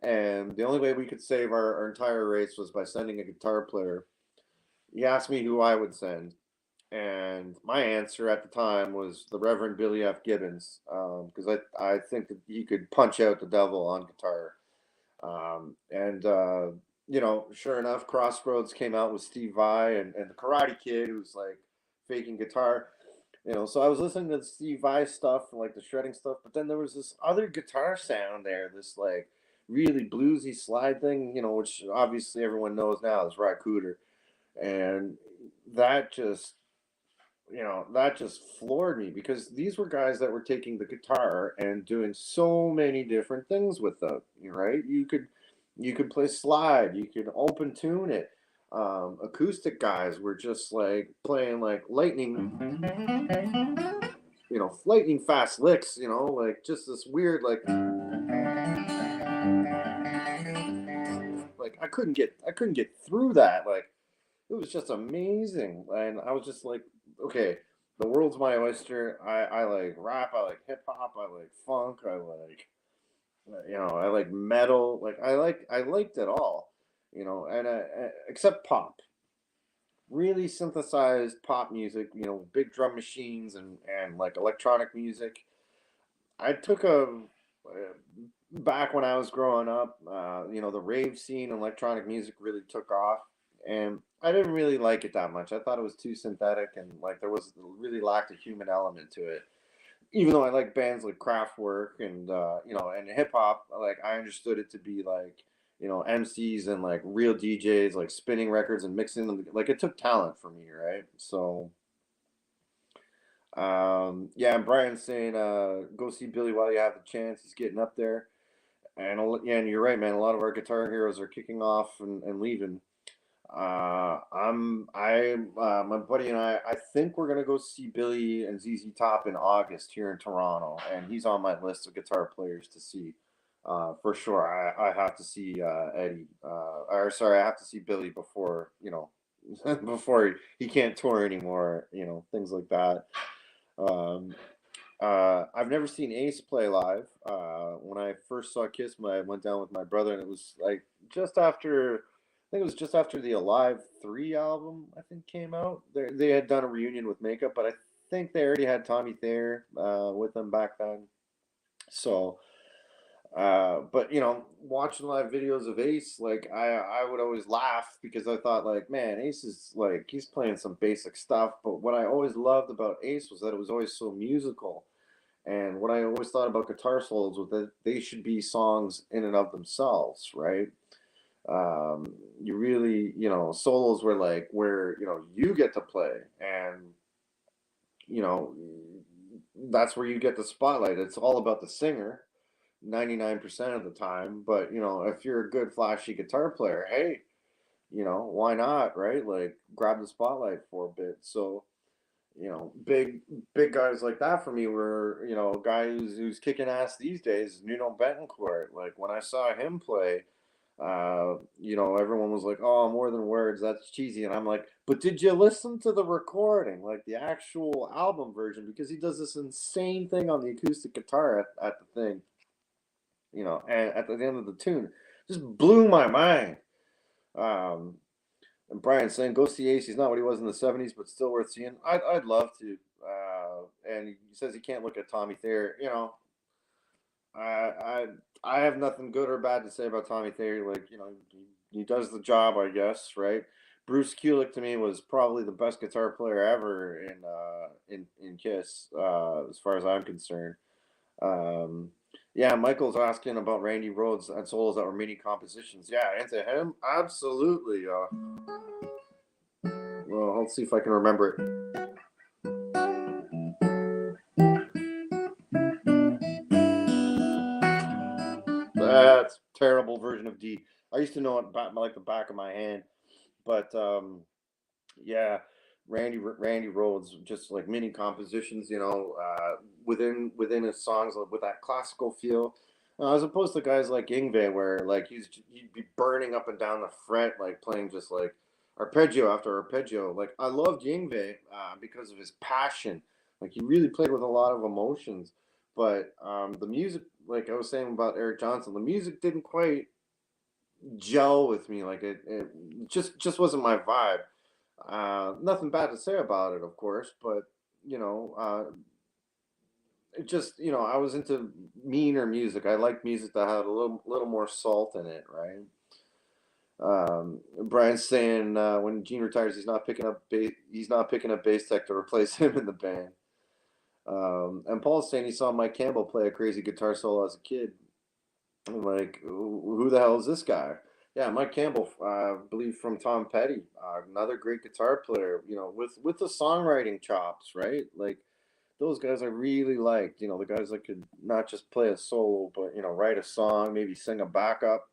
and the only way we could save our entire race was by sending a guitar player. He asked me who I would send, and my answer at the time was the Reverend Billy F. Gibbons, because I think that he could punch out the devil on guitar. And sure enough, Crossroads came out with Steve Vai and the Karate Kid, who's like faking guitar. So I was listening to the Steve Vai stuff, like the shredding stuff, but then there was this other guitar sound there, this like really bluesy slide thing, which obviously everyone knows now is Ry Cooder, and that just that just floored me because these were guys that were taking the guitar and doing so many different things with them, right? You could play slide, you could open tune it. Acoustic guys were just like playing like lightning fast licks, like just this weird like I couldn't get through that. Like it was just amazing. And I was just like, okay, the world's my oyster. I like rap, I like hip hop, I like funk, I like I like metal. Like I liked it all, and except pop. Really synthesized pop music, big drum machines and like electronic music. I took back when I was growing up, the rave scene, electronic music really took off, and I didn't really like it that much. I thought it was too synthetic, and like there was really lacked a human element to it. Even though I like bands like Kraftwerk and and hip hop, like I understood it to be like MCs and like real DJs like spinning records and mixing them. Like it took talent for me, right? So yeah, and Brian's saying go see Billy while you have the chance. He's getting up there. And yeah, and you're right, man. A lot of our guitar heroes are kicking off and leaving. My buddy and I think we're gonna go see Billy and ZZ Top in August here in Toronto, and he's on my list of guitar players to see. For sure, I have to see Eddie. Or sorry, I have to see Billy before before he can't tour anymore. Things like that. Um, I've never seen Ace play live. When I first saw Kiss, I went down with my brother, and it was like just after, I think it was just after the Alive 3 album, I think, came out. They had done a reunion with Makeup, but I think they already had Tommy Thayer with them back then. So, but watching live videos of Ace, like I would always laugh because I thought like, man, Ace is like he's playing some basic stuff, but what I always loved about Ace was that it was always so musical. And what I always thought about guitar solos was that they should be songs in and of themselves, right? You really, solos were like where, you get to play and, you know, that's where you get the spotlight. It's all about the singer 99% of the time. But, if you're a good flashy guitar player, hey, why not, right? Like grab the spotlight for a bit. So, big guys like that for me were, a guy who's kicking ass these days, Nuno Betancourt. Like when I saw him play, everyone was like, "Oh, more than words, that's cheesy," and I'm like, "But did you listen to the recording, like the actual album version? Because he does this insane thing on the acoustic guitar at the thing, and at the end of the tune, just blew my mind." Um, and Brian saying, "Go see Ace. He's not what he was in the '70s, but still worth seeing." I'd love to. And he says he can't look at Tommy Thayer. I I have nothing good or bad to say about Tommy Thayer. Like he does the job, I guess. Right. Bruce Kulick to me was probably the best guitar player ever in Kiss, as far as I'm concerned. Um, yeah, Michael's asking about Randy Rhoads and solos that were mini compositions. Yeah, into him, absolutely. Well, let's see if I can remember it. That's terrible version of D. I used to know it like the back of my hand, but yeah, Randy Rhoads just like mini compositions, within his songs with that classical feel, as opposed to guys like Yngwie, where like he'd be burning up and down the fret, like playing just like arpeggio after arpeggio. Like I loved Yngwie because of his passion. Like he really played with a lot of emotions, but the music, like I was saying about Eric Johnson, the music didn't quite gel with me. Like it just wasn't my vibe. Nothing bad to say about it, of course, but you know, uh, it just I was into meaner music. I like music that had a little more salt in it, right? Brian's saying when Gene retires, he's not picking up bass tech to replace him in the band. And Paul's saying he saw Mike Campbell play a crazy guitar solo as a kid. I'm like, who the hell is this guy? Yeah, Mike Campbell, I believe from Tom Petty, another great guitar player. With the songwriting chops, right? Like those guys I really liked. The guys that could not just play a solo, but write a song, maybe sing a backup.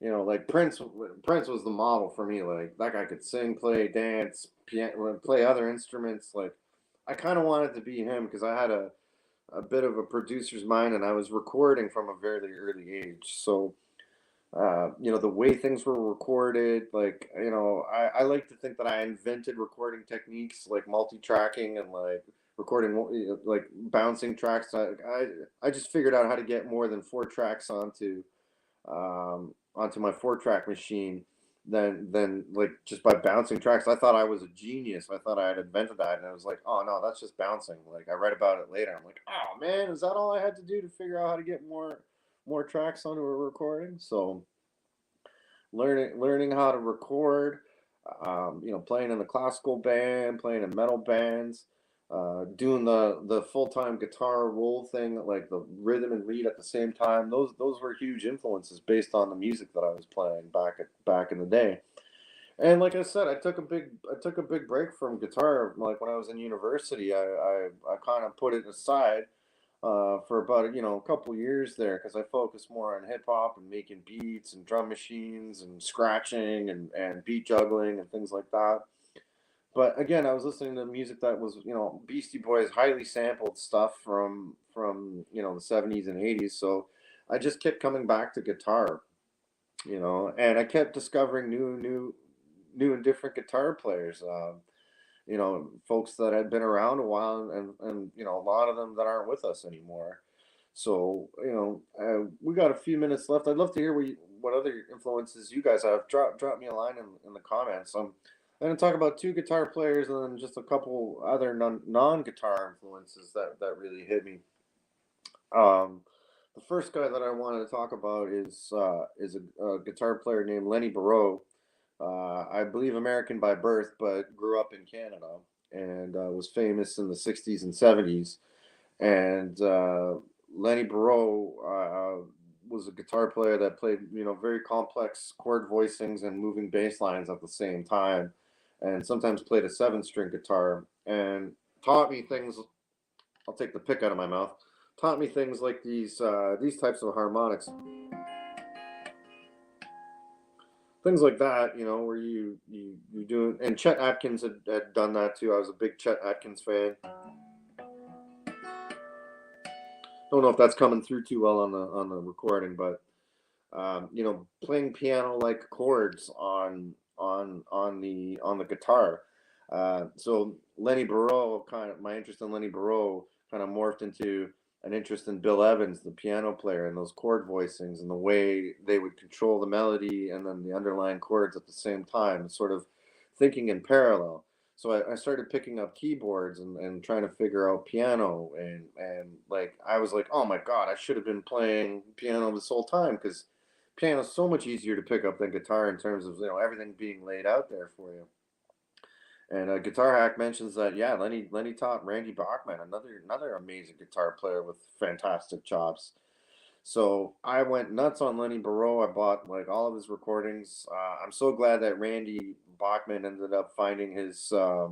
Like Prince. Prince was the model for me. Like that guy could sing, play, dance, piano, play other instruments. Like I kind of wanted to be him because I had a bit of a producer's mind and I was recording from a very early age. So The way things were recorded, like, I like to think that I invented recording techniques like multi-tracking and like recording, like bouncing tracks. I just figured out how to get more than four tracks onto my four-track machine than like just by bouncing tracks. I thought I was a genius. I thought I had invented that, and I was like, oh no, that's just bouncing. Like I read about it later. I'm like, oh man, is that all I had to do to figure out how to get more tracks onto a recording? So learning how to record, playing in a classical band, playing in metal bands, doing the full-time guitar roll thing, like the rhythm and lead at the same time. Those were huge influences based on the music that I was playing back in the day. And like I said, I took a big break from guitar. Like when I was in university, I kind of put it aside for about a couple years there because I focused more on hip hop and making beats and drum machines and scratching and beat juggling and things like that. But again, I was listening to music that was Beastie Boys highly sampled stuff from the 70s and 80s. So I just kept coming back to guitar, and I kept discovering new and different guitar players. Folks that had been around a while and a lot of them that aren't with us anymore. So, we got a few minutes left. I'd love to hear what other influences you guys have. Drop me a line in the comments. I'm going to talk about two guitar players and then just a couple other non-guitar influences that really hit me. Um, the first guy that I wanted to talk about is a guitar player named Lenny Barreau. I believe American by birth, but grew up in Canada and was famous in the 60s and 70s. And Lenny Barreau was a guitar player that played, very complex chord voicings and moving bass lines at the same time, and sometimes played a seven-string guitar and taught me things. I'll take the pick out of my mouth. Taught me things like these types of harmonics, things like that, where you do. And Chet Atkins had done that too. I was a big Chet Atkins fan. Don't know if that's coming through too well on the recording, but playing piano like chords on the guitar. So Lenny Barreau, my interest in Lenny Barreau kind of morphed into an interest in Bill Evans, the piano player, and those chord voicings and the way they would control the melody and then the underlying chords at the same time, sort of thinking in parallel. So I started picking up keyboards and trying to figure out piano and like I was like, oh my god, I should have been playing piano this whole time because piano is so much easier to pick up than guitar in terms of everything being laid out there for you. And Guitar Hack mentions that yeah, Lenny taught Randy Bachman, another amazing guitar player with fantastic chops. So I went nuts on Lenny Barreau. I bought like all of his recordings. I'm so glad that Randy Bachman ended up finding his a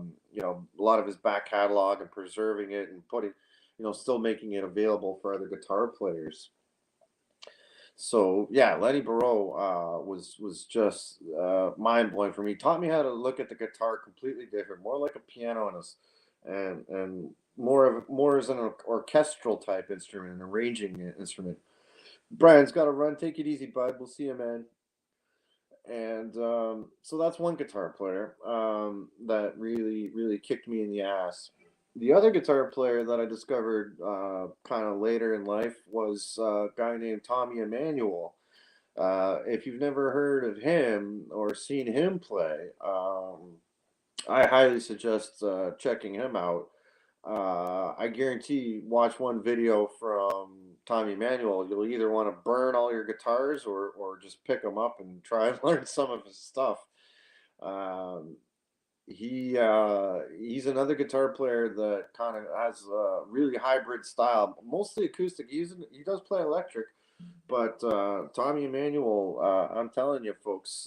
lot of his back catalog and preserving it and putting still making it available for other guitar players. So yeah, Lenny Barreau was just mind blowing for me. Taught me how to look at the guitar completely different, more like a piano and more as an orchestral type instrument, an arranging instrument. Brian's got to run. Take it easy, bud. We'll see you, man. And so that's one guitar player that really kicked me in the ass. The other guitar player that I discovered kind of later in life was a guy named Tommy Emmanuel. If you've never heard of him or seen him play, I highly suggest checking him out. I guarantee, watch one video from Tommy Emmanuel, you'll either want to burn all your guitars or just pick them up and try and learn some of his stuff. Um, he's another guitar player that kind of has a really hybrid style, mostly acoustic. He does play electric, but Tommy Emmanuel, I'm telling you, folks,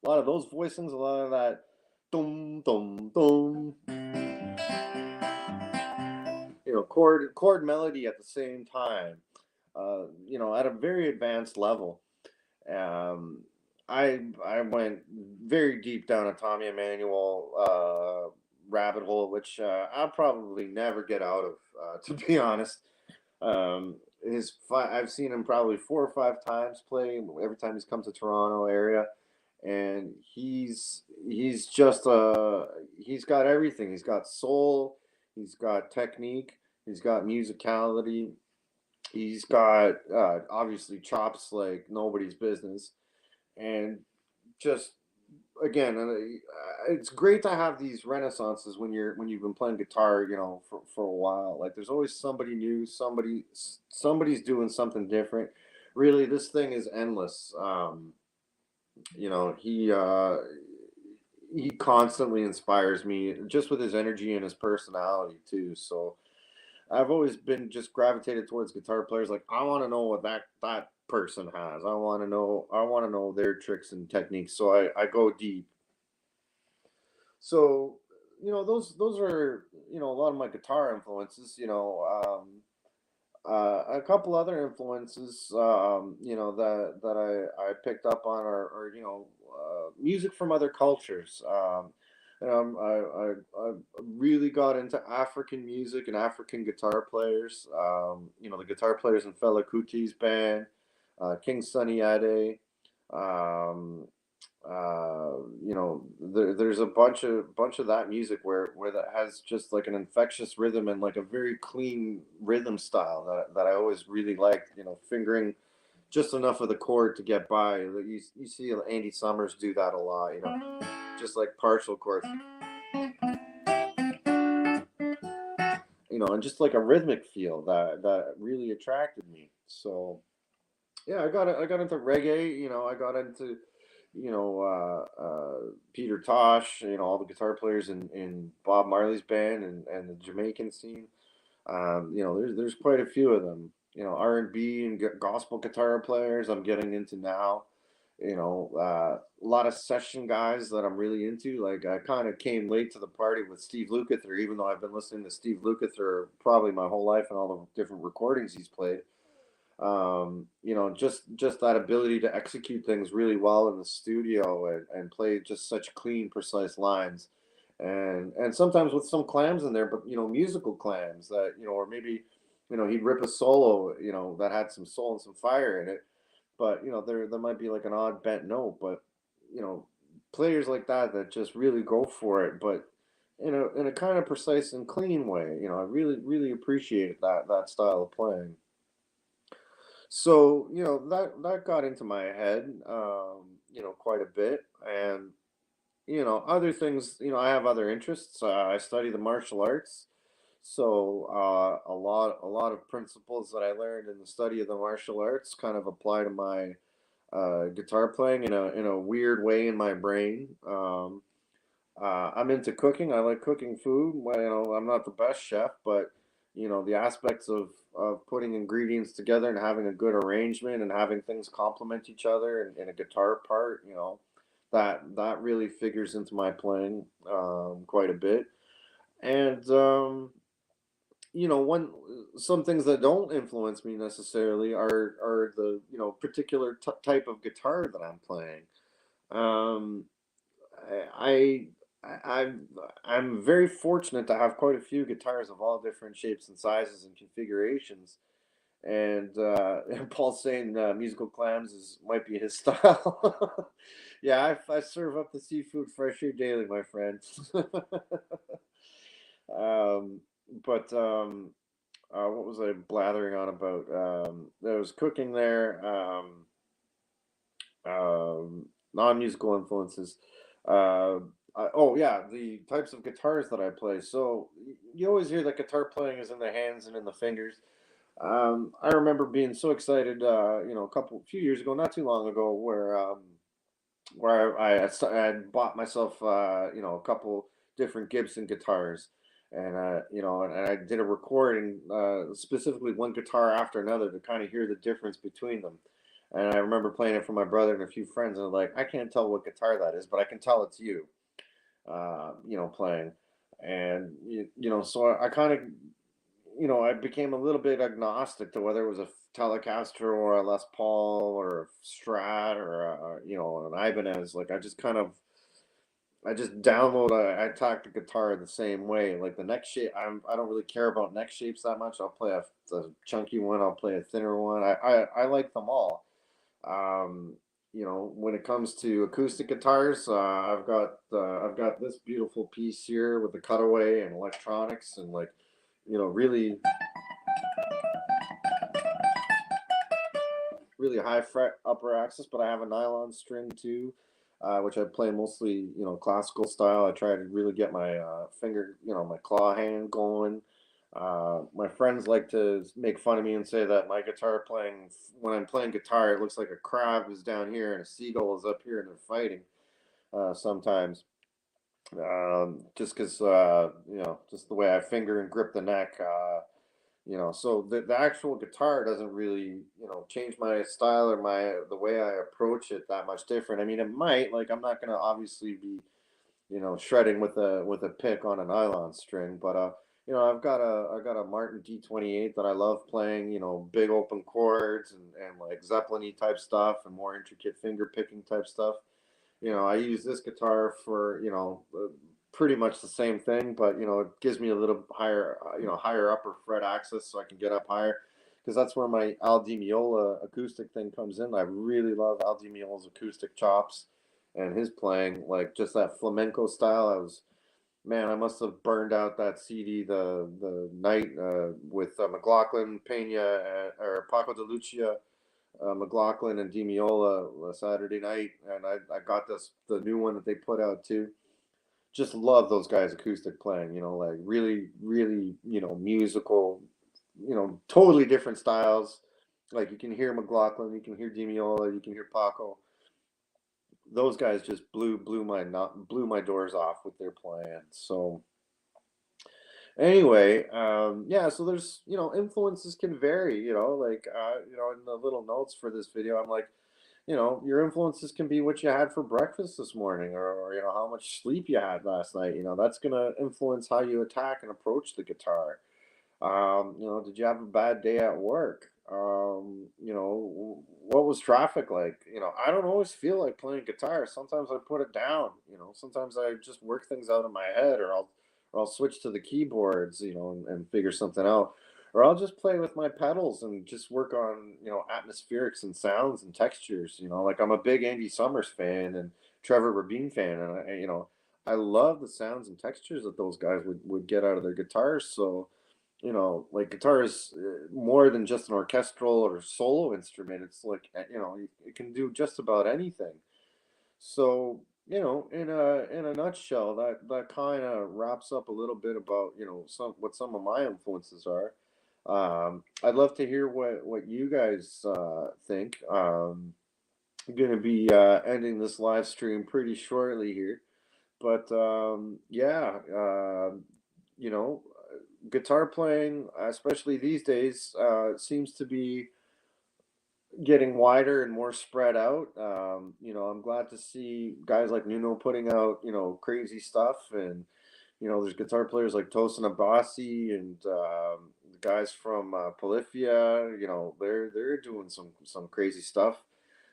a lot of those voicings, a lot of that dum dum dum, chord melody at the same time, at a very advanced level. Um, I went very deep down on Tommy Emmanuel rabbit hole, which I'll probably never get out of, to be honest. I've seen him probably 4 or 5 times play every time he's come to Toronto area, and he's just he's got everything. He's got soul, he's got technique, he's got musicality, he's got obviously chops like nobody's business, and just again, it's great to have these renaissances when you've been playing guitar, for a while. Like there's always somebody new, somebody's doing something different. Really, this thing is endless. You know, he constantly inspires me just with his energy and his personality too. So I've always been just gravitated towards guitar players. Like I want to know what that person has. I want to know their tricks and techniques. So I go deep. So, those are, a lot of my guitar influences, a couple other influences, that I picked up on are music from other cultures. I really got into African music and African guitar players. The guitar players in Fela Kuti's band, King Sunny Ade. Um, there's a bunch of that music where that has just like an infectious rhythm and like a very clean rhythm style that I always really liked. Fingering just enough of the chord to get by. Like, you see Andy Summers do that a lot. Just like partial chords. And just like a rhythmic feel that really attracted me. So yeah, I got into reggae. I got into Peter Tosh. All the guitar players in Bob Marley's band and the Jamaican scene. There's quite a few of them. R&B and gospel guitar players. I'm getting into now. A lot of session guys that I'm really into. Like I kind of came late to the party with Steve Lukather, even though I've been listening to Steve Lukather probably my whole life and all the different recordings he's played. Just that ability to execute things really well in the studio and play just such clean, precise lines, and sometimes with some clams in there, but musical clams that or maybe he'd rip a solo that had some soul and some fire in it, but there might be like an odd bent note, but you know players like that just really go for it, but in a kind of precise and clean way. I really appreciate that style of playing. So that got into my head, quite a bit, and other things. I have other interests. I study the martial arts, so a lot of principles that I learned in the study of the martial arts kind of apply to my guitar playing in a weird way in my brain. I'm into cooking. I like cooking food. Well, I'm not the best chef, but the aspects of putting ingredients together and having a good arrangement and having things complement each other in a guitar part, that really figures into my playing quite a bit. And one some things that don't influence me necessarily are the particular type of guitar that I'm playing. Um, I, I'm very fortunate to have quite a few guitars of all different shapes and sizes and configurations. And Paul's saying musical clams is might be his style. Yeah, I serve up the seafood fresh here daily, my friend. um, but what was I blathering on about? There was cooking there. Non-musical influences. Uh, oh yeah, the types of guitars that I play. So you always hear that guitar playing is in the hands and in the fingers. I remember being so excited, few years ago, not too long ago, where I had bought myself, a couple different Gibson guitars, and and I did a recording, specifically one guitar after another to kind of hear the difference between them. And I remember playing it for my brother and a few friends, and like, I can't tell what guitar that is, but I can tell it's you, playing. And so I kind of I became a little bit agnostic to whether it was a Telecaster or a Les Paul or a Strat or an Ibanez. Like I just kind of I just download. I attack the guitar the same way. Like the neck shape, I don't really care about neck shapes that much. I'll play a chunky one. I'll play a thinner one. I like them all. Um, when it comes to acoustic guitars, I've got this beautiful piece here with the cutaway and electronics and like, really really high fret upper axis, but I have a nylon string too, which I play mostly, classical style. I try to really get my finger, my claw hand going. My friends like to make fun of me and say that my guitar playing, when I'm playing guitar, it looks like a crab is down here and a seagull is up here and they're fighting sometimes. Just because, just the way I finger and grip the neck. So the actual guitar doesn't really, change my style or the way I approach it that much different. I mean, it might, like, I'm not gonna obviously be, shredding with a pick on a nylon string, but I've got a Martin D28 that I love playing, big open chords and like Zeppelin-y type stuff and more intricate finger picking type stuff. I use this guitar for, pretty much the same thing, but it gives me a little higher, higher upper fret access so I can get up higher because that's where my Al Di Meola acoustic thing comes in. I really love Al Di Meola's acoustic chops and his playing, like just that flamenco style. Man, I must have burned out that CD the night with McLaughlin, Pena, or Paco de Lucia, McLaughlin and Demiola Saturday night, and I got the new one that they put out too. Just love those guys acoustic playing. Like really, really, musical. Totally different styles. Like you can hear McLaughlin, you can hear Demiola, you can hear Paco. Those guys just blew my doors off with their playing. So anyway, yeah, so there's, influences can vary, like, in the little notes for this video, I'm like, your influences can be what you had for breakfast this morning or how much sleep you had last night. That's going to influence how you attack and approach the guitar. Did you have a bad day at work? What was traffic like? I don't always feel like playing guitar. Sometimes I put it down, sometimes I just work things out in my head or I'll switch to the keyboards, and figure something out. Or I'll just play with my pedals and just work on, atmospherics and sounds and textures, like I'm a big Andy Summers fan and Trevor Rabin fan. And I love the sounds and textures that those guys would get out of their guitars. So, like guitar is more than just an orchestral or solo instrument. It's like, it can do just about anything. So, in a nutshell, that kind of wraps up a little bit about, some of my influences are. I'd love to hear what you guys think. I'm gonna be ending this live stream pretty shortly here, but yeah, you know, guitar playing, especially these days, seems to be getting wider and more spread out. I'm glad to see guys like Nuno putting out, crazy stuff, and there's guitar players like Tosin Abasi and the guys from Polyphia. They're doing some crazy stuff.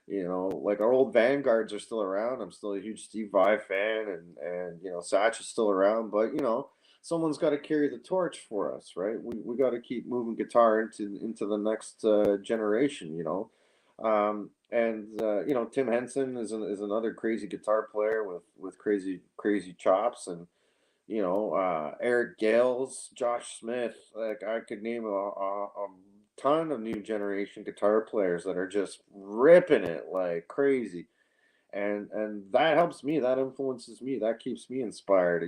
Like our old vanguards are still around. I'm still a huge Steve Vai fan, and Satch is still around. But someone's got to carry the torch for us, right? We got to keep moving guitar into the next generation. And Tim Henson is another crazy guitar player with crazy chops, and Eric Gales, Josh Smith. Like I could name a ton of new generation guitar players that are just ripping it like crazy, and that helps me. That influences me. That keeps me inspired.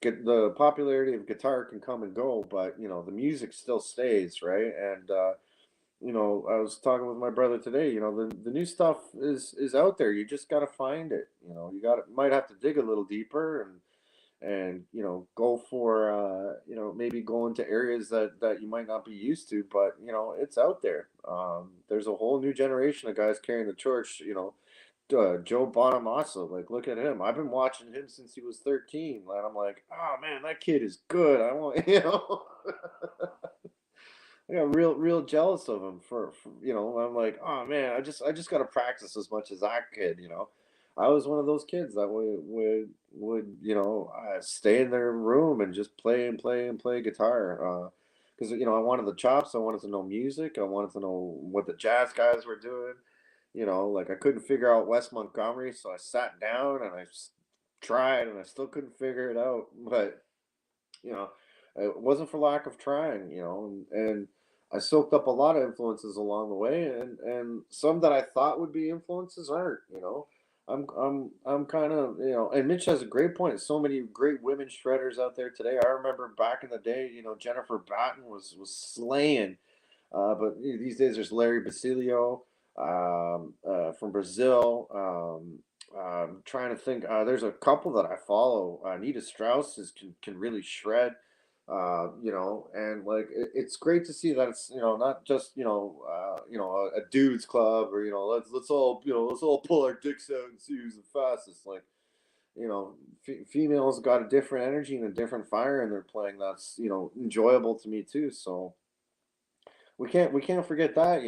Get the popularity of guitar can come and go, but the music still stays, right? And I was talking with my brother today. The new stuff is out there. You just got to find it. You got might have to dig a little deeper and go for maybe go into areas that you might not be used to, but it's out there. There's a whole new generation of guys carrying the torch. Joe Bonamassa, like look at him. I've been watching him since he was 13, and I'm like, oh man, that kid is good. I want I got real jealous of him for I'm like, oh man, I just got to practice as much as that kid. I was one of those kids that stay in their room and just play and play and play guitar. Because I wanted the chops, I wanted to know music, I wanted to know what the jazz guys were doing. Like I couldn't figure out Wes Montgomery, so I sat down and tried, and I still couldn't figure it out. But you know, it wasn't for lack of trying, and I soaked up a lot of influences along the way, and some that I thought would be influences aren't. I'm kind of, and Mitch has a great point. So many great women shredders out there today. I remember back in the day, Jennifer Batten was slaying. But these days there's Larry Basilio from Brazil. I'm trying to think. There's a couple that I follow. Anita Strauss can really shred. And like it's great to see that it's not just a dudes club, or let's all pull our dicks out and see who's the fastest. Like females got a different energy and a different fire in their playing. That's enjoyable to me too. So we can't forget that.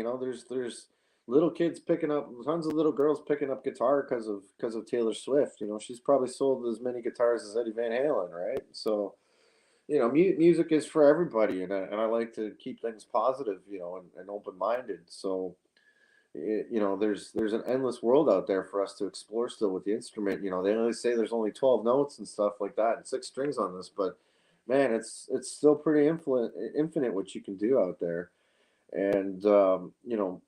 There's little kids picking up, tons of little girls picking up guitar because of Taylor Swift. She's probably sold as many guitars as Eddie Van Halen, right? So music is for everybody, and I like to keep things positive, and open minded. So there's an endless world out there for us to explore still with the instrument. They always say there's only 12 notes and stuff like that, and six strings on this, but man, it's still pretty infinite what you can do out there. And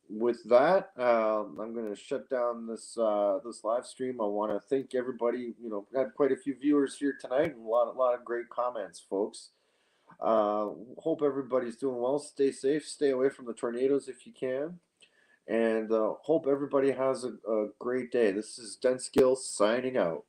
with that, I'm going to shut down this live stream. I want to thank everybody. Had quite a few viewers here tonight, and a lot of great comments, folks. Hope everybody's doing well. Stay safe. Stay away from the tornadoes if you can. And hope everybody has a great day. This is Denskill signing out.